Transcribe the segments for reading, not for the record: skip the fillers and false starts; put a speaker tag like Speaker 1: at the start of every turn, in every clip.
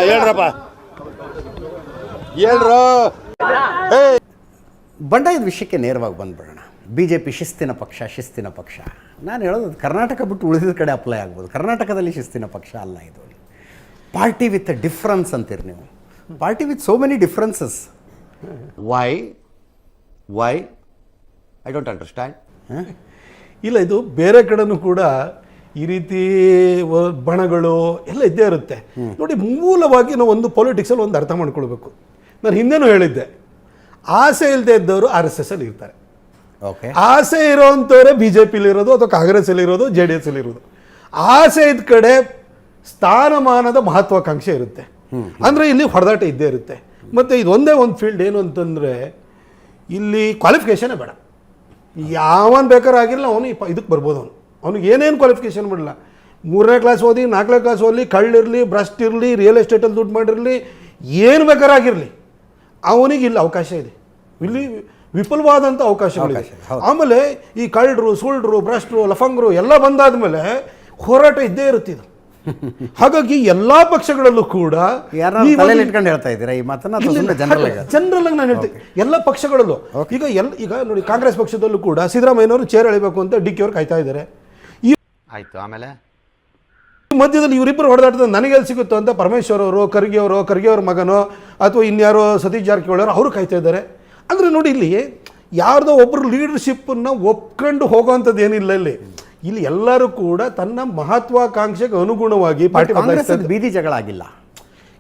Speaker 1: ಹೇಳ್ರಪ್ಪ ಹೇಳ್ರು.
Speaker 2: ಬಂಡಾಯದ ವಿಷಯಕ್ಕೆ ನೇರವಾಗಿ ಬಂದ್ಬಿಡೋಣ. B J P ಶಿಸ್ತಿನ ಪಕ್ಷ. ನಾನು ಹೇಳೋದು ಕರ್ನಾಟಕ ಬಿಟ್ಟು ಉಳಿದ ಕಡೆ ಅಪ್ಲೈ ಆಗ್ಬೋದು. ಕರ್ನಾಟಕದಲ್ಲಿ ಶಿಸ್ತಿನ ಪಕ್ಷ ಅಲ್ಲ ಇದು. ಪಾರ್ಟಿ ವಿತ್ ಡಿಫ್ರೆನ್ಸ್ ಅಂತೀರಿ ನೀವು. Party with so many differences.
Speaker 1: Why I don't understand.
Speaker 3: ಇಲ್ಲ, ಇದು ಬೇರೆ ಕಡೆನೂ ಕೂಡ ಈ ರೀತಿ ಬಣಗಳು ಎಲ್ಲ ಇದ್ದೇ ಇರುತ್ತೆ. ನೋಡಿ, ಮೂಲವಾಗಿ ನಾವು ಒಂದು ಪೊಲಿಟಿಕ್ಸಲ್ಲಿ ಒಂದು ಅರ್ಥ ಮಾಡ್ಕೊಳ್ಬೇಕು. ನಾನು ಹಿಂದೆನೂ ಹೇಳಿದ್ದೆ, ಆಸೆ ಇಲ್ಲದೆ ಇದ್ದವರು RSS ಅಲ್ಲಿ ಇರ್ತಾರೆ.
Speaker 2: ಓಕೆ,
Speaker 3: ಆಸೆ ಇರೋವಂಥವ್ರೆ BJPಲಿ ಇರೋದು ಅಥವಾ ಕಾಂಗ್ರೆಸ್ಸಲ್ಲಿ ಇರೋದು, JDS ಅಲ್ಲಿ ಇರೋದು. ಆಸೆ ಇದ್ದ ಕಡೆ ಸ್ಥಾನಮಾನದ ಮಹತ್ವಾಕಾಂಕ್ಷೆ ಇರುತ್ತೆ. ಅಂದರೆ ಇಲ್ಲಿ ಹೊಡೆದಾಟ ಇದ್ದೇ ಇರುತ್ತೆ. ಮತ್ತು ಇದು ಒಂದೇ ಒಂದು ಫೀಲ್ಡ್ ಏನು ಅಂತಂದರೆ ಇಲ್ಲಿ ಕ್ವಾಲಿಫಿಕೇಷನೇ ಬೇಡ. ಯಾವನ್ ಬೇಕಾದ್ರೂ ಆಗಿರಲ್ಲ, ಅವನು ಇದಕ್ಕೆ ಬರ್ಬೋದು. ಅವ್ನಿಗೆ ಏನೇನು ಕ್ವಾಲಿಫಿಕೇಷನ್ ಮಾಡಲ್ಲ. 3ನೇ ಕ್ಲಾಸ್ ಓದಿ, 4ನೇ ಕ್ಲಾಸ್ ಓದಲಿ, ಕಳ್ಳಿರಲಿ, ಭ್ರಷ್ಟ್ ಇರಲಿ, ರಿಯಲ್ ಎಸ್ಟೇಟಲ್ಲಿ ದುಡ್ಡು ಮಾಡಿರಲಿ, ಏನು ಬೇಕಾದ್ರೂ ಆಗಿರಲಿ, ಅವನಿಗೆ ಇಲ್ಲಿ ಅವಕಾಶ ಇದೆ. ಇಲ್ಲಿ ವಿಪುಲವಾದಂಥ ಅವಕಾಶಗಳಿದೆ. ಆಮೇಲೆ ಈ ಕಳ್ಳರು, ಸುಳ್ಳರು, ಭ್ರಷ್ಟರು, ಲಫಂಗರು ಎಲ್ಲ ಬಂದಾದ್ಮೇಲೆ ಹೋರಾಟ ಇದ್ದೇ ಇರುತ್ತಿದ್ದು. ಹಾಗಾಗಿ ಎಲ್ಲಾ ಪಕ್ಷಗಳಲ್ಲೂ ಕೂಡ
Speaker 2: ಇಟ್ಕೊಂಡು ಹೇಳ್ತಾ ಇದ್ದೀರಾ ಈ ಮಾತನ್ನ?
Speaker 3: ಜನರಲ್ ಆಗಿ ನಾನು ಹೇಳ್ತೀನಿ, ಎಲ್ಲ ಪಕ್ಷಗಳಲ್ಲೂ. ಈಗ ನೋಡಿ, ಕಾಂಗ್ರೆಸ್ ಪಕ್ಷದಲ್ಲೂ ಕೂಡ ಸಿದ್ದರಾಮಯ್ಯನವರು ಚೇರ್ ಎಳಿಬೇಕು ಅಂತ DK ಅವರು ಕಾಯ್ತಾ ಇದ್ದಾರೆ.
Speaker 1: ಆಯ್ತು, ಆಮೇಲೆ
Speaker 3: ಮಧ್ಯದಲ್ಲಿ ಇವರಿಬ್ಬರು ಹೊಡೆದಾಡ್ತದೆ ನನಗೆ ಎಲ್ಲಿ ಸಿಗುತ್ತೋ ಅಂತ ಪರಮೇಶ್ವರ್ ಅವರು, ಖರ್ಗೆ ಅವ್ರ ಮಗನೋ ಅಥವಾ ಇನ್ಯಾರೋ ಸತೀಶ್ ಜಾರಕಿಹೊಳಿ ಅವರು ಕಾಯ್ತಾ ಇದ್ದಾರೆ. ಅಂದರೆ ನೋಡಿ, ಇಲ್ಲಿ ಯಾರ್ದೋ ಒಬ್ಬರು ಲೀಡರ್ಶಿಪ್ಪನ್ನು ಒಪ್ಕೊಂಡು ಹೋಗೋವಂಥದ್ದು ಏನಿಲ್ಲ. ಇಲ್ಲಿ ಎಲ್ಲರೂ ಕೂಡ ತನ್ನ ಮಹತ್ವಾಕಾಂಕ್ಷೆಗೆ ಅನುಗುಣವಾಗಿ ಪಾರ್ಟಿ
Speaker 2: ಬೀದಿ ಜಗಳ ಆಗಿಲ್ಲ,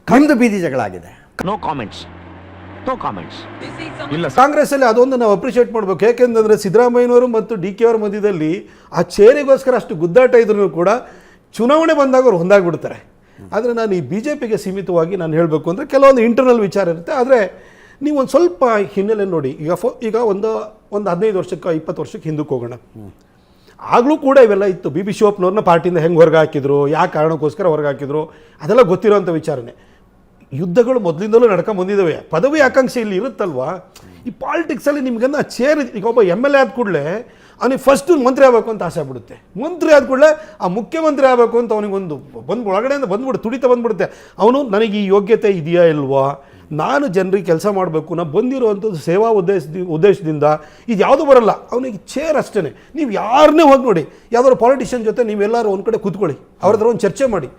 Speaker 2: ಕಂದು ಬೀದಿ ಜಗಳ ಆಗಿದೆ.
Speaker 1: No comments.
Speaker 3: ಇಲ್ಲ, ಕಾಂಗ್ರೆಸ್ ಅಲ್ಲಿ ಅದೊಂದು ನಾವು ಅಪ್ರಿಷಿಯೇಟ್ ಮಾಡಬೇಕು. ಯಾಕೆಂದ್ರೆ ಸಿದ್ದರಾಮಯ್ಯನವರು ಮತ್ತು DK ಅವರ ಮಧ್ಯದಲ್ಲಿ ಆ ಚೇರಿಗೋಸ್ಕರ ಅಷ್ಟು ಗುದ್ದಾಟ ಇದ್ರೂ ಕೂಡ ಚುನಾವಣೆ ಬಂದಾಗ ಅವ್ರು ಹೊಂದಾಗ್ಬಿಡ್ತಾರೆ. ಆದರೆ ನಾನು ಈ BJPಗೆ ಸೀಮಿತವಾಗಿ ನಾನು ಹೇಳಬೇಕು ಅಂದರೆ ಕೆಲವೊಂದು ಇಂಟರ್ನಲ್ ವಿಚಾರ ಇರುತ್ತೆ. ಆದರೆ ನೀವು ಒಂದು ಸ್ವಲ್ಪ ಹಿನ್ನೆಲೆ ನೋಡಿ. ಈಗ ಒಂದು 15 ವರ್ಷಕ್ಕೆ 20 ವರ್ಷಕ್ಕೆ ಹಿಂದಕ್ಕೆ ಹೋಗೋಣ. ಆಗಲೂ ಕೂಡ ಇವೆಲ್ಲ ಇತ್ತು. BB ಶಿವಪ್ಪನವ್ರನ್ನ ಪಾರ್ಟಿಯಿಂದ ಹೆಂಗೆ ಹೊರಗೆ ಹಾಕಿದ್ರು, ಯಾವ ಕಾರಣಕ್ಕೋಸ್ಕರ ಹೊರಗೆ ಹಾಕಿದ್ರು, ಅದೆಲ್ಲ ಗೊತ್ತಿರೋಂಥ ವಿಚಾರನೆ. ಯುದ್ಧಗಳು ಮೊದಲಿಂದಲೂ ನಡ್ಕೊಂಡು ಬಂದಿದ್ದಾವೆ. ಪದವಿ ಆಕಾಂಕ್ಷೆ ಇಲ್ಲಿ ಇರುತ್ತಲ್ವಾ. ಈ ಪಾಲಿಟಿಕ್ಸಲ್ಲಿ ನಿಮ್ಗನ್ನ ಚೇರ್, ಈಗ ಒಬ್ಬ MLA ಆದ ಕೂಡಲೇ ಅವನಿಗೆ ಫಸ್ಟು ಮಂತ್ರಿ ಆಗಬೇಕು ಅಂತ ಆಸೆ ಬಿಡುತ್ತೆ. ಮಂತ್ರಿ ಆದ ಕೂಡಲೇ ಆ ಮುಖ್ಯಮಂತ್ರಿ ಆಗಬೇಕು ಅಂತ ಅವನಿಗೊಂದು ಒಳಗಡೆಯಿಂದ ತುಡಿತ ಬಂದ್ಬಿಡುತ್ತೆ. ಅವನು ನನಗೆ ಈ ಯೋಗ್ಯತೆ ಇದೆಯಾ ಇಲ್ವಾ, ನಾನು ಜನರಿಗೆ ಕೆಲಸ ಮಾಡಬೇಕು, ನಾನು ಬಂದಿರುವಂಥದ್ದು ಸೇವಾ ಉದ್ದೇಶದಿಂದ ಇದು ಯಾವುದೂ ಬರಲ್ಲ. ಅವನಿಗೆ ಚೇರ್ ಅಷ್ಟೇ. ನೀವು ಯಾರನ್ನೇ ಹೋಗಿ ನೋಡಿ, ಯಾವುದಾದ್ರು ಪಾಲಿಟಿಷಿಯನ್ ಜೊತೆ ನೀವೆಲ್ಲರೂ ಒಂದು ಕಡೆ ಕೂತ್ಕೊಳ್ಳಿ, ಅವ್ರ ಹತ್ರ ಒಂದು ಚರ್ಚೆ ಮಾಡಿ.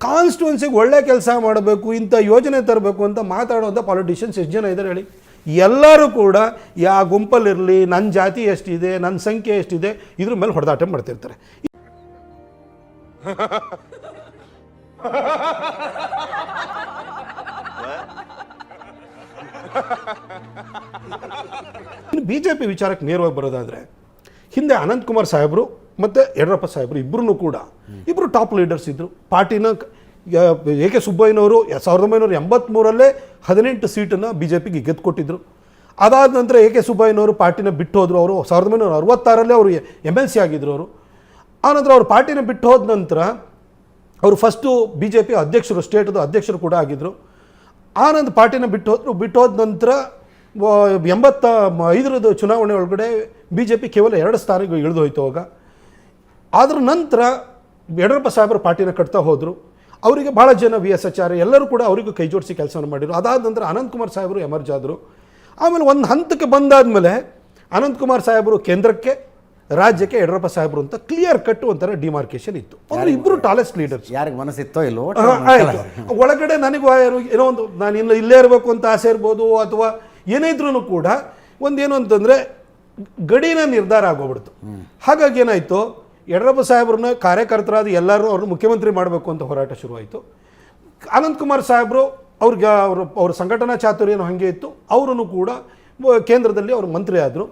Speaker 3: ಕಾನ್ಸ್ಟಿಟ್ಯೂನ್ಸಿಗೆ ಒಳ್ಳೆ ಕೆಲಸ ಮಾಡಬೇಕು, ಇಂಥ ಯೋಜನೆ ತರಬೇಕು ಅಂತ ಮಾತಾಡುವಂಥ ಪಾಲಿಟಿಷಿಯನ್ಸ್ ಎಷ್ಟು ಜನ ಇದ್ದಾರೆ ಹೇಳಿ? ಎಲ್ಲರೂ ಕೂಡ ಯಾವ ಗುಂಪಲ್ಲಿರಲಿ, ನನ್ನ ಜಾತಿ ಎಷ್ಟಿದೆ, ನನ್ನ ಸಂಖ್ಯೆ ಎಷ್ಟಿದೆ, ಇದ್ರ ಮೇಲೆ ಹೊಡೆದಾಟ ಮಾಡ್ತಿರ್ತಾರೆ. BJP ವಿಚಾರಕ್ಕೆ ನೇರವಾಗಿ ಬರೋದಾದರೆ, ಹಿಂದೆ ಅನಂತಕುಮಾರ್ ಸಾಹೇಬರು ಮತ್ತು ಯಡಿಯೂರಪ್ಪ ಸಾಹೇಬರು ಇಬ್ಬರು ಟಾಪ್ ಲೀಡರ್ಸ್ ಇದ್ದರು. ಪಾರ್ಟಿನ AK ಸುಬ್ಬಯ್ಯನವರು 1983 18 ಸೀಟನ್ನು BJPಗೆ ಗೆದ್ದುಕೊಟ್ಟಿದ್ರು. ಅದಾದ ನಂತರ AK ಸುಬ್ಬಯ್ಯನವರು ಪಾರ್ಟಿನ ಬಿಟ್ಟು ಹೋದರು. ಅವರು 1966 ಅವರು MLC ಆಗಿದ್ದರು. ಅವರು ಆನಂತರ ಅವರು ಪಾರ್ಟಿನ ಬಿಟ್ಟು ಹೋದ ನಂತರ ಅವರು ಫಸ್ಟು BJP ಅಧ್ಯಕ್ಷರು, ಸ್ಟೇಟದ ಅಧ್ಯಕ್ಷರು ಕೂಡ ಆಗಿದ್ದರು. ಆನಂತರ ಪಾರ್ಟಿನ ಬಿಟ್ಟು ಹೋದ ನಂತರ 85 ಚುನಾವಣೆ ಒಳಗಡೆ BJP ಕೇವಲ 2 ಸ್ಥಾನಕ್ಕೆ ಇಳಿದು ಹೋಯ್ತು. ಅವಾಗ ಅದರ ನಂತರ ಯಡಿಯೂರಪ್ಪ ಸಾಹೇಬರು ಪಾರ್ಟಿನ ಕಟ್ತಾ ಹೋದರು. ಅವರಿಗೆ ಭಾಳ ಜನ VS ಆಚಾರ್ಯ ಎಲ್ಲರೂ ಕೂಡ ಅವರಿಗೂ ಕೈ ಜೋಡಿಸಿ ಕೆಲಸವನ್ನು ಮಾಡಿದರು. ಅದಾದ ನಂತರ ಅನಂತಕುಮಾರ್ ಸಾಹೇಬರು ಎಮರ್ಜ್ ಆದರು. ಆಮೇಲೆ ಒಂದು ಹಂತಕ್ಕೆ ಬಂದಾದಮೇಲೆ ಅನಂತಕುಮಾರ್ ಸಾಹೇಬರು ಕೇಂದ್ರಕ್ಕೆ, ರಾಜ್ಯಕ್ಕೆ ಯಡಿಯೂರಪ್ಪ ಸಾಹೇಬರು ಅಂತ ಕ್ಲಿಯರ್ ಕಟ್ ಒಂಥರ ಡಿಮಾರ್ಕೇಶನ್ ಇತ್ತು. ಅವರು ಇಬ್ಬರು ಟಾಲೆಸ್ಟ್ ಲೀಡರ್ಸ್.
Speaker 2: ಯಾರಿಗೆ ಮನಸ್ಸಿತ್ತೋ ಇಲ್ಲೋ
Speaker 3: ಒಳಗಡೆ ನನಗೂ ಏನೋ ಒಂದು ನಾನು ಇಲ್ಲೇ ಇರಬೇಕು ಅಂತ ಆಸೆ ಇರ್ಬೋದು, ಅಥವಾ ಏನೇ ಇದ್ರೂ ಕೂಡ ಒಂದೇನು ಅಂತಂದರೆ ಗಡಿನ ನಿರ್ಧಾರ ಆಗೋಗ್ಬಿಡ್ತು. ಹಾಗಾಗಿ ಏನಾಯಿತು, ಯಡಿಯೂರಪ್ಪ ಸಾಹೇಬ್ರನ್ನ ಕಾರ್ಯಕರ್ತರಾದ ಎಲ್ಲರೂ ಅವ್ರನ್ನ ಮುಖ್ಯಮಂತ್ರಿ ಮಾಡಬೇಕು ಅಂತ ಹೋರಾಟ ಶುರುವಾಯಿತು. ಅನಂತಕುಮಾರ್ ಸಾಹೇಬರು ಅವ್ರ ಸಂಘಟನಾ ಚಾತುರ್ಯನೂ ಹಾಗೆ ಇತ್ತು. ಅವರೂ ಕೂಡ ಕೇಂದ್ರದಲ್ಲಿ ಅವರು ಮಂತ್ರಿ ಆದರು.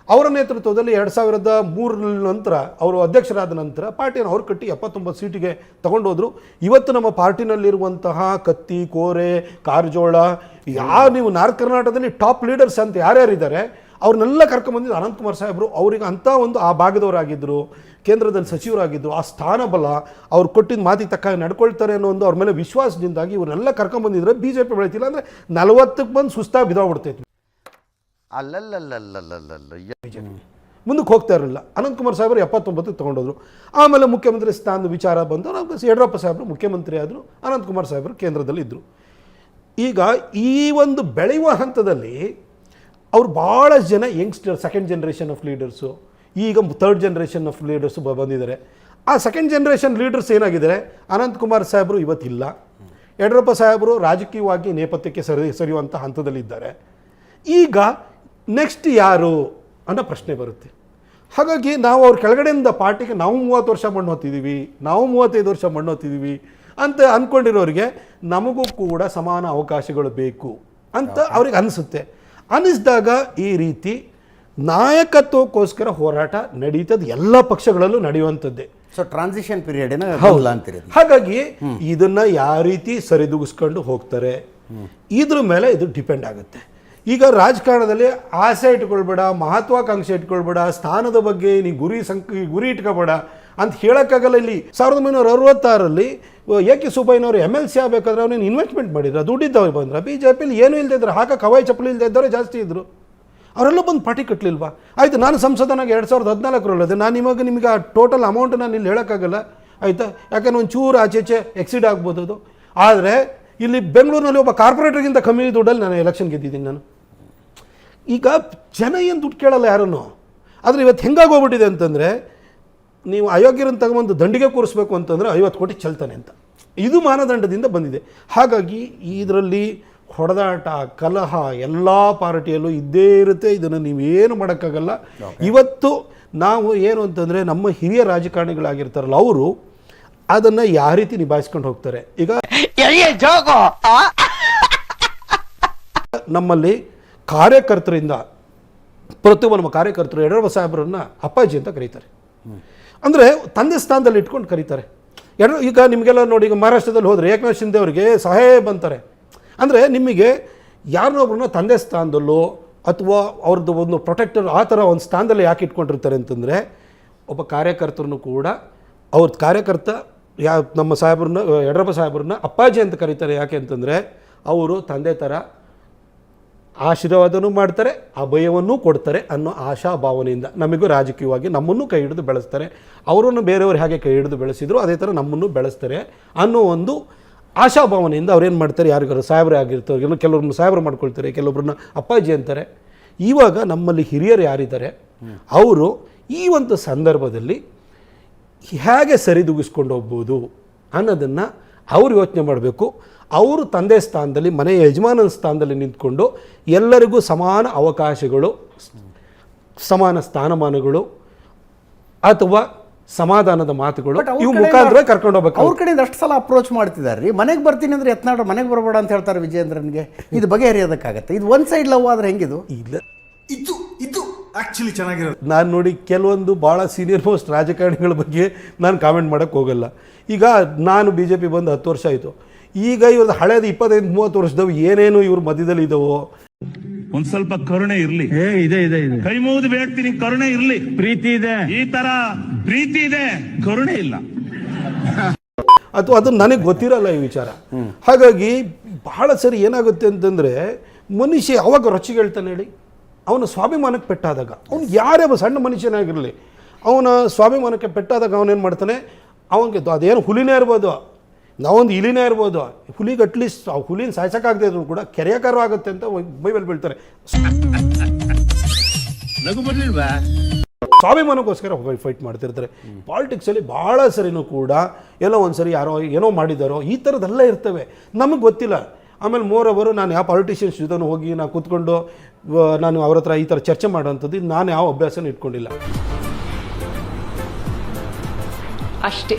Speaker 3: ಅವರ ನೇತೃತ್ವದಲ್ಲಿ 2003 ನಂತರ ಅವರು ಅಧ್ಯಕ್ಷರಾದ ನಂತರ ಪಾರ್ಟಿಯನ್ನು ಅವ್ರು ಕಟ್ಟಿ 79 ಸೀಟಿಗೆ ತಗೊಂಡೋದ್ರು. ಇವತ್ತು ನಮ್ಮ ಪಾರ್ಟಿನಲ್ಲಿರುವಂತಹ ಕತ್ತಿ, ಕೋರೆ, ಕಾರಜೋಳ, ನೀವು ನಾರ್ತ್ ಕರ್ನಾಟಕದಲ್ಲಿ ಟಾಪ್ ಲೀಡರ್ಸ್ ಅಂತ ಯಾರ್ಯಾರಿದ್ದಾರೆ ಅವ್ರನ್ನೆಲ್ಲ ಕರ್ಕೊಂಬಂದಿದ್ದು ಅನಂತಕುಮಾರ್ ಸಾಹೇಬರು. ಅವ್ರಿಗೆ ಅಂಥ ಒಂದು ಆ ಭಾಗದವರಾಗಿದ್ದರು, ಕೇಂದ್ರದಲ್ಲಿ ಸಚಿವರಾಗಿದ್ದರು. ಆ ಸ್ಥಾನಬಲ ಅವ್ರು ಕೊಟ್ಟಿದ್ದ ಮಾತಿಗೆ ತಕ್ಕ ನಡ್ಕೊಳ್ತಾರೆ ಅನ್ನೋ ಒಂದು ಅವ್ರ ಮೇಲೆ ವಿಶ್ವಾಸದಿಂದಾಗಿ ಇವ್ರನ್ನೆಲ್ಲ ಕರ್ಕೊಂಬಂದಿದ್ರೆ BJP ಬೆಳೀತಿಲ್ಲ. ಅಂದರೆ 40ಕ್ಕೆ ಬಂದು ಸುಸ್ತಾಗಿ ಬಿದ್ದೋಗ್ಬಿಡ್ತೈತಿ. ಮುಂದಕ್ಕೆ ಹೋಗ್ತಾ ಇರಲಿಲ್ಲ. ಅನಂತಕುಮಾರ್ ಸಾಹೇಬರು 79 ತೊಗೊಂಡೋದ್ರು. ಆಮೇಲೆ ಮುಖ್ಯಮಂತ್ರಿ ಸ್ಥಾನದ ವಿಚಾರ ಬಂದು ಯಡಿಯೂರಪ್ಪ ಸಾಹೇಬರು ಮುಖ್ಯಮಂತ್ರಿ ಆದರು, ಅನಂತಕುಮಾರ್ ಸಾಹೇಬರು ಕೇಂದ್ರದಲ್ಲಿ ಇದ್ದರು. ಈಗ ಈ ಒಂದು ಬೆಳೆಯುವ ಹಂತದಲ್ಲಿ ಅವ್ರು ಭಾಳ ಜನ youngster, second generation of leaders, ಈಗ ಥರ್ಡ್ ಜನ್ರೇಷನ್ ಆಫ್ ಲೀಡರ್ಸು ಬಂದಿದ್ದಾರೆ. ಆ ಸೆಕೆಂಡ್ ಜನ್ರೇಷನ್ ಲೀಡರ್ಸ್ ಏನಾಗಿದ್ದಾರೆ, ಅನಂತಕುಮಾರ್ ಸಾಹೇಬರು ಇವತ್ತಿಲ್ಲ, ಯಡಿಯೂರಪ್ಪ ಸಾಹೇಬರು ರಾಜಕೀಯವಾಗಿ ನೇಪಥ್ಯಕ್ಕೆ ಸರಿಯುವಂಥ ಹಂತದಲ್ಲಿದ್ದಾರೆ. ಈಗ ನೆಕ್ಸ್ಟ್ ಯಾರು ಅನ್ನೋ ಪ್ರಶ್ನೆ ಬರುತ್ತೆ. ಹಾಗಾಗಿ ನಾವು ಅವ್ರ ಕೆಳಗಡೆಯಿಂದ ಪಾರ್ಟಿಗೆ ನಾವು 30 ವರ್ಷ ಮಣ್ಣು ಹೊತ್ತಿದ್ದೀವಿ, ನಾವು 35 ವರ್ಷ ಮಣ್ಣು ಹೊತ್ತಿದ್ದೀವಿ ಅಂತ ಅಂದ್ಕೊಂಡಿರೋರಿಗೆ ನಮಗೂ ಕೂಡ ಸಮಾನ ಅವಕಾಶಗಳು ಬೇಕು ಅಂತ ಅವ್ರಿಗೆ ಅನಿಸುತ್ತೆ. ಅನ್ನಿಸಿದಾಗ ಈ ರೀತಿ ನಾಯಕತ್ವಕ್ಕೋಸ್ಕರ ಹೋರಾಟ ನಡೀತದೆ, ಎಲ್ಲ ಪಕ್ಷಗಳಲ್ಲೂ ನಡೆಯುವಂಥದ್ದೇ.
Speaker 2: ಸೊ ಟ್ರಾನ್ಸಿಷನ್ ಪೀರಿಯಡ್ ಅಂತೀರಿ.
Speaker 3: ಹಾಗಾಗಿ ಇದನ್ನ ಯಾವ ರೀತಿ ಸರಿದೂಗಿಸ್ಕೊಂಡು ಹೋಗ್ತಾರೆ ಇದ್ರ ಮೇಲೆ ಇದು ಡಿಪೆಂಡ್ ಆಗುತ್ತೆ. ಈಗ ರಾಜಕಾರಣದಲ್ಲಿ ಆಸೆ ಇಟ್ಕೊಳ್ಬೇಡ, ಮಹತ್ವಾಕಾಂಕ್ಷೆ ಇಟ್ಕೊಳ್ಬೇಡ, ಸ್ಥಾನದ ಬಗ್ಗೆ ನೀ ಗುರಿ ಇಟ್ಕೋಬೇಡ ಅಂತ ಹೇಳೋಕ್ಕಾಗಲ್ಲ. ಇಲ್ಲಿ 1966ರಲ್ಲಿ ಎ.ಕೆ. ಸುಬ್ಬಯ್ಯನವರು MLC ಆಗಬೇಕಾದ್ರೆ ಅವನೇನು ಇನ್ವೆಸ್ಟ್ಮೆಂಟ್ ಮಾಡಿದ್ರು, ದುಡ್ಡಿದ್ದವ್ರು ಬಂದ್ರೆ. BJPಲಿ ಏನೂ ಇಲ್ಲದೆ ಇದ್ರು, ಹಾಕಕ್ಕೆ ಹವಾಯಿ ಚಪ್ಪಲಿ ಇಲ್ಲದೆ ಇದ್ದವರೇ ಜಾಸ್ತಿ ಇದ್ದರು. ಅವರೆಲ್ಲ ಬಂದು ಪಾರ್ಟಿ ಕಟ್ಟಲಿಲ್ವಾ? ಆಯಿತು, ನಾನು ಸಂಸದನಾಗಿ 2014 ನಾನು ನಿಮಗೆ ಆ ಟೋಟಲ್ ಅಮೌಂಟ್ ನಾನು ಇಲ್ಲಿ ಹೇಳೋಕ್ಕಾಗಲ್ಲ, ಆಯಿತಾ? ಯಾಕಂದ್ರೆ ಒಂದು ಚೂರು ಆಚೆಚೆ ಎಕ್ಸಿಡ್ ಆಗ್ಬೋದು ಅದು. ಆದರೆ ಇಲ್ಲಿ ಬೆಂಗಳೂರಿನಲ್ಲಿ ಒಬ್ಬ ಕಾರ್ಪೊರೇಟರ್ಗಿಂತ ಕಮ್ಮಿ ದುಡ್ಡಲ್ಲಿ ನಾನು ಎಲೆಕ್ಷನ್ ಗೆದ್ದಿದ್ದೀನಿ ನಾನು. ಈಗ ಜನ ಏನು ದುಡ್ಡು ಕೇಳಲ್ಲ ಯಾರನ್ನು. ಆದರೆ ಇವತ್ತು ಹೆಂಗಾಗೋಗ್ಬಿಟ್ಟಿದೆ ಅಂತಂದರೆ, ನೀವು ಅಯೋಗ್ಯರನ್ನು ತಗೊಂಬಂದು ದಂಡಿಗೆ ಕೂರಿಸ್ಬೇಕು ಅಂತಂದರೆ 50 ಕೋಟಿ ಚೆಲ್ತಾನೆ ಅಂತ, ಇದು ಮಾನದಂಡದಿಂದ ಬಂದಿದೆ. ಹಾಗಾಗಿ ಇದರಲ್ಲಿ ಹೊಡೆದಾಟ, ಕಲಹ ಎಲ್ಲ ಪಾರ್ಟಿಯಲ್ಲೂ ಇದ್ದೇ ಇರುತ್ತೆ. ಇದನ್ನು ನೀವೇನು ಮಾಡೋಕ್ಕಾಗಲ್ಲ. ಇವತ್ತು ನಾವು ಏನು ಅಂತಂದರೆ, ನಮ್ಮ ಹಿರಿಯ ರಾಜಕಾರಣಿಗಳಾಗಿರ್ತಾರಲ್ಲ ಅವರು ಅದನ್ನು ಯಾವ ರೀತಿ ನಿಭಾಯಿಸ್ಕೊಂಡು ಹೋಗ್ತಾರೆ. ಈಗ ನಮ್ಮಲ್ಲಿ ಕಾರ್ಯಕರ್ತರಿಂದ ಪ್ರತಿಯೊಬ್ಬ ನಮ್ಮ ಕಾರ್ಯಕರ್ತರು ಯಡಿಯೂರಪ್ಪ ಸಾಹೇಬರನ್ನ ಅಪ್ಪಾಜಿ ಅಂತ ಕರೀತಾರೆ. ಅಂದರೆ ತಂದೆ ಸ್ಥಾನದಲ್ಲಿ ಇಟ್ಕೊಂಡು ಕರೀತಾರೆ. ಈಗ ನಿಮಗೆಲ್ಲ ನೋಡಿ, ಈಗ ಮಹಾರಾಷ್ಟ್ರದಲ್ಲಿ ಹೋದರೆ ಏಕನಾಥ್ ಶಿಂದೆ ಅವರಿಗೆ ಸಾಹೇಬ್ ಅಂತಾರೆ. ಅಂದರೆ ನಿಮಗೆ ಯಾರನ್ನೊಬ್ರನ್ನ ತಂದೆ ಸ್ಥಾನದಲ್ಲೋ ಅಥವಾ ಅವ್ರದ್ದು ಒಂದು ಪ್ರೊಟೆಕ್ಟರ್ ಆ ಥರ ಒಂದು ಸ್ಥಾನದಲ್ಲಿ ಯಾಕೆ ಇಟ್ಕೊಂಡಿರ್ತಾರೆ ಅಂತಂದರೆ, ಒಬ್ಬ ಕಾರ್ಯಕರ್ತರನ್ನು ಕೂಡ ಅವ್ರ ಕಾರ್ಯಕರ್ತ ನಮ್ಮ ಸಾಹೇಬ್ರನ್ನ, ಯಡಿಯೂರಪ್ಪ ಸಾಹೇಬ್ರನ್ನ ಅಪ್ಪಾಜಿ ಅಂತ ಕರೀತಾರೆ. ಯಾಕೆ ಅಂತಂದರೆ ಅವರು ತಂದೆ ಥರ ಆಶೀರ್ವಾದನೂ ಮಾಡ್ತಾರೆ, ಅಭಯವನ್ನೂ ಕೊಡ್ತಾರೆ ಅನ್ನೋ ಆಶಾ ಭಾವನೆಯಿಂದ ನಮಗೂ ರಾಜಕೀಯವಾಗಿ ನಮ್ಮನ್ನು ಕೈ ಹಿಡಿದು ಬೆಳೆಸ್ತಾರೆ. ಅವರನ್ನು ಬೇರೆಯವರು ಹೇಗೆ ಕೈ ಹಿಡಿದು ಬೆಳೆಸಿದ್ರು ಅದೇ ಥರ ನಮ್ಮನ್ನು ಬೆಳೆಸ್ತಾರೆ ಅನ್ನೋ ಒಂದು ಆಶಾಭಾವನೆಯಿಂದ ಅವ್ರೇನು ಮಾಡ್ತಾರೆ, ಯಾರಿಗಾರು ಸಾಹೇಬ್ರೆ ಆಗಿರ್ತಾರೆ, ಕೆಲವ್ರನ್ನ ಸಾಹೇಬ್ರು ಮಾಡ್ಕೊಳ್ತಾರೆ, ಕೆಲವೊಬ್ಬರನ್ನ ಅಪ್ಪಾಜಿ ಅಂತಾರೆ. ಇವಾಗ ನಮ್ಮಲ್ಲಿ ಹಿರಿಯರು ಯಾರಿದ್ದಾರೆ ಅವರು ಈ ಒಂದು ಸಂದರ್ಭದಲ್ಲಿ ಹೇಗೆ ಸರಿದೂಗಿಸ್ಕೊಂಡು ಹೋಗ್ಬೋದು ಅನ್ನೋದನ್ನು ಅವರು ಯೋಚನೆ ಮಾಡಬೇಕು. ಅವರು ತಂದೆ ಸ್ಥಾನದಲ್ಲಿ, ಮನೆಯ ಯಜಮಾನನ ಸ್ಥಾನದಲ್ಲಿ ನಿಂತ್ಕೊಂಡು ಎಲ್ಲರಿಗೂ ಸಮಾನ ಅವಕಾಶಗಳು, ಸಮಾನ ಸ್ಥಾನಮಾನಗಳು ಅಥವಾ ಸಮಾಧಾನದ ಮಾತುಗಳು ಇವು ಮುಖಾಂತರ ಕರ್ಕೊಂಡು ಹೋಗ್ಬೇಕು.
Speaker 2: ಅವ್ರ ಕಡೆಯಿಂದ ಅಷ್ಟು ಸಲ ಅಪ್ರೋಚ್ ಮಾಡ್ತಿದ್ದಾರೆ ರೀ. ಮನೆಗೆ ಬರ್ತೀನಿ ಅಂದರೆ ಯತ್ನಾಳ್ ಮನೆಗೆ ಬರಬೇಡ ಅಂತ ಹೇಳ್ತಾರೆ ವಿಜಯೇಂದ್ರನ್ಗೆ. ಇದು ಬಗೆಹರಿಯೋದಕ್ಕಾಗತ್ತೆ? ಇದು ಒನ್ ಸೈಡ್ ಲವ್ ಆದರೆ ಹೆಂಗಿದು?
Speaker 3: ಇಲ್ಲ,
Speaker 4: ಇದು ಆ್ಯಕ್ಚುಲಿ ಚೆನ್ನಾಗಿರೋದು.
Speaker 3: ನಾನು ನೋಡಿ ಕೆಲವೊಂದು ಭಾಳ ಸೀನಿಯರ್ ಮೋಸ್ಟ್ ರಾಜಕಾರಣಿಗಳ ಬಗ್ಗೆ ನಾನು ಕಾಮೆಂಟ್ ಮಾಡೋಕ್ಕೆ ಹೋಗಲ್ಲ. ಈಗ ನಾನು BJP ಬಂದು 10 ವರ್ಷ ಆಯಿತು. ಈಗ ಇವ್ರದ್ದು ಹಳೇದು 25-30 ವರ್ಷದವು ಏನೇನು ಇವ್ರ ಮಧ್ಯದಲ್ಲಿ ಇದಾವೋ,
Speaker 5: ಒಂದ್ ಸ್ವಲ್ಪ ಕರುಣೆ ಇರ್ಲಿ.
Speaker 4: ಇದೆ ಇದೆ ಇದೆ.
Speaker 5: ಕೈ ಮುಗಿದು ಬೇಡ್ತೀನಿ, ಕರುಣೆ ಇರ್ಲಿ.
Speaker 4: ಪ್ರೀತಿ ಇದೆ,
Speaker 5: ಈ ತರ ಪ್ರೀತಿ ಇದೆ, ಕರುಣೆ ಇಲ್ಲ.
Speaker 3: ಅಥವಾ ಅದು ನನಗೆ ಗೊತ್ತಿರಲ್ಲ ಈ ವಿಚಾರ. ಹಾಗಾಗಿ ಬಹಳ ಸರಿ ಏನಾಗುತ್ತೆ ಅಂತಂದರೆ, ಮನುಷ್ಯ ಯಾವಾಗ ರೊಚ್ಚಿಗೆ ಹೇಳ್ತಾನೆ ಹೇಳಿ, ಅವನ ಸ್ವಾಭಿಮಾನಕ್ಕೆ ಪೆಟ್ಟಾದಾಗ, ಅವ್ನು ಯಾರೇ ಸಣ್ಣ ಮನುಷ್ಯನಾಗಿರಲಿ, ಅವನ ಸ್ವಾಭಿಮಾನಕ್ಕೆ ಪೆಟ್ಟಾದಾಗ ಅವನೇನು ಮಾಡ್ತಾನೆ, ಅವನಿಗೆ ಅದೇನು ಹುಲಿನೇ ಇರ್ಬೋದು, ನಾವೊಂದು ಇಲಿನೇ ಇರ್ಬೋದು, ಹುಲಿಗೆ ಅಟ್ಲೀಸ್ಟ್ ಆ ಹುಲಿನ ಸಾಯ್ಸೋಕ್ಕಾಗದೇ ಇದ್ರು ಕೂಡ ಕೆರೆಯಕಾರ ಆಗುತ್ತೆ ಅಂತ ಬೈಬಲ್ ಬೀಳ್ತಾರೆ. ಸ್ವಾಭಿಮಾನಕ್ಕೋಸ್ಕರ ಫೈಟ್ ಮಾಡ್ತಿರ್ತಾರೆ. ಪಾಲಿಟಿಕ್ಸಲ್ಲಿ ಭಾಳ ಸರಿನೂ ಕೂಡ ಎಲ್ಲೋ ಒಂದು ಸರಿ ಯಾರೋ ಏನೋ ಮಾಡಿದಾರೋ ಈ ಥರದ್ದೆಲ್ಲ ಇರ್ತವೆ, ನಮಗೆ ಗೊತ್ತಿಲ್ಲ. ಆಮೇಲೆ ಮೋರವರು ನಾನು ಯಾವ ಪಾಲಿಟಿಷಿಯನ್ಸ್ ಜೊತೆ ಹೋಗಿ ನಾನು ಕೂತ್ಕೊಂಡು ನಾನು ಅವ್ರ ಹತ್ರ ಈ ಥರ ಚರ್ಚೆ ಮಾಡೋವಂಥದ್ದು ನಾನು ಯಾವ ಅಭ್ಯಾಸನೂ ಇಟ್ಕೊಂಡಿಲ್ಲ
Speaker 6: ಅಷ್ಟೇ.